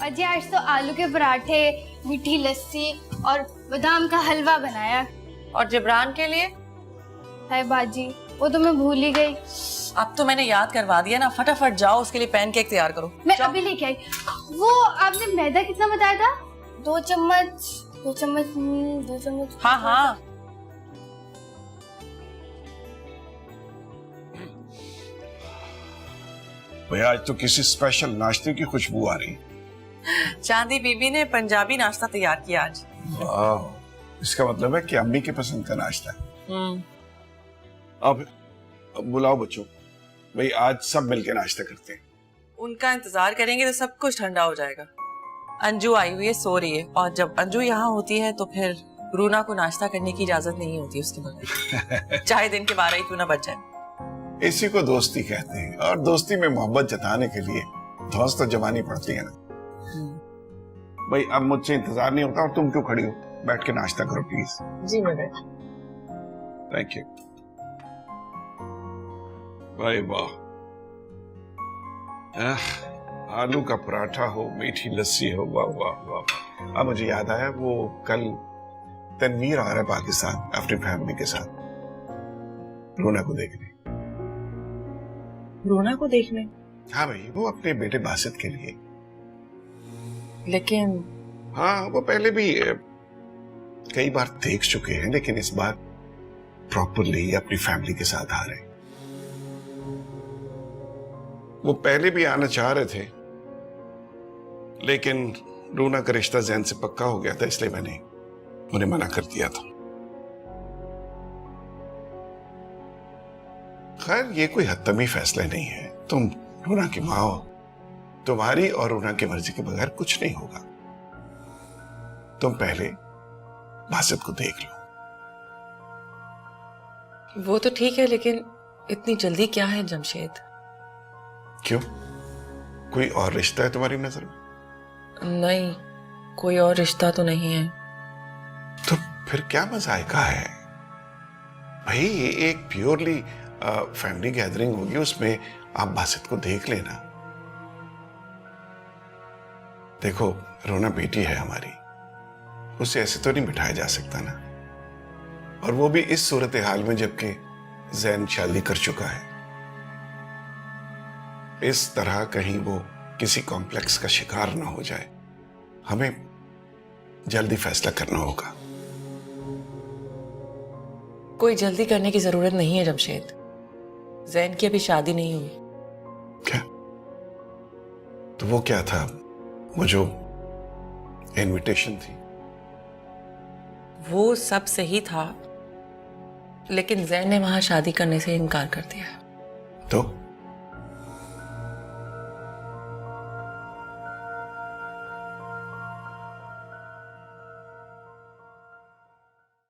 अजी आज तो आलू के पराठे, मीठी लस्सी और बादाम का हलवा बनाया। और जिब्रान के लिए? है बाजी, वो तो मैं भूल ही गई। अब तो मैंने याद करवा दिया ना, फटाफट जाओ उसके लिए पैनकेक तैयार करो। मैं अभी लेके आई। वो आपने मैदा कितना बताया था? 2 चम्मच 2 चम्मच 2 चम्मच। हाँ हाँ। भैया आज तो किसी स्पेशल नाश्ते की खुशबू आ रही। चांदी बीबी ने पंजाबी नाश्ता तैयार किया आज। वाह, इसका मतलब है कि अम्मी के पसंद का नाश्ता है। अब बुलाओ बच्चों, भाई आज सब मिलके नाश्ता करते हैं। उनका इंतजार करेंगे तो सब कुछ ठंडा हो जाएगा। अंजू आई हुई है, सो रही है, और जब अंजू यहाँ होती है तो फिर रूना को नाश्ता करने की इजाजत नहीं होती उसके बगैर, चाहे दिन के 12 ही क्यों ना बज जाए। इसी को दोस्ती कहते हैं, और दोस्ती में मोहब्बत जताने के लिए धौंस तो जमानी पड़ती है ना। भाई अब मुझसे इंतजार नहीं होता, और तुम क्यों खड़ी हो? बैठ के नाश्ता करो प्लीज। जी मैं बैठ। Thank you. भाई वाह, आलू का पराठा हो, मीठी लस्सी हो, वाह वाह वाह। अब मुझे याद आया, वो कल तनवीर आ रहा है पाकिस्तान अपनी फैमिली के साथ रूना को देखने। रूना को देखने? हाँ भाई, वो अपने बेटे बासित के लिए। लेकिन हाँ, वो पहले भी कई बार देख चुके हैं, लेकिन इस बार प्रॉपरली अपनी फैमिली के साथ आ रहे हैं। वो पहले भी आना चाह रहे थे, लेकिन रूना का रिश्ता ज़ैन से पक्का हो गया था, इसलिए मैंने उन्हें मना कर दिया था। खैर ये कोई हतमी फैसला नहीं है। तुम रूना की माँ हो, तुम्हारी और रूना की मर्जी के बगैर कुछ नहीं होगा। तुम पहले बासित को देख लो। वो तो ठीक है, लेकिन इतनी जल्दी क्या है जमशेद? क्यों, कोई और रिश्ता है तुम्हारी नजर में? नहीं, कोई और रिश्ता तो नहीं है। तो फिर क्या मजायका है भाई? ये एक प्योरली फैमिली गैदरिंग होगी, उसमें आप बासित को देख लेना। देखो, रोना बेटी है हमारी, उसे ऐसे तो नहीं बिठाया जा सकता ना, और वो भी इस सूरत हाल में जबकि ज़ैन शादी कर चुका है। इस तरह कहीं वो किसी कॉम्प्लेक्स का शिकार ना हो जाए। हमें जल्दी फैसला करना होगा। कोई जल्दी करने की जरूरत नहीं है जमशेद। ज़ैन की अभी शादी नहीं हुई। क्या? तो वो क्या था, वो जो इनविटेशन थी? वो सब सही था, लेकिन ज़ैन ने वहां शादी करने से इनकार कर दिया। तो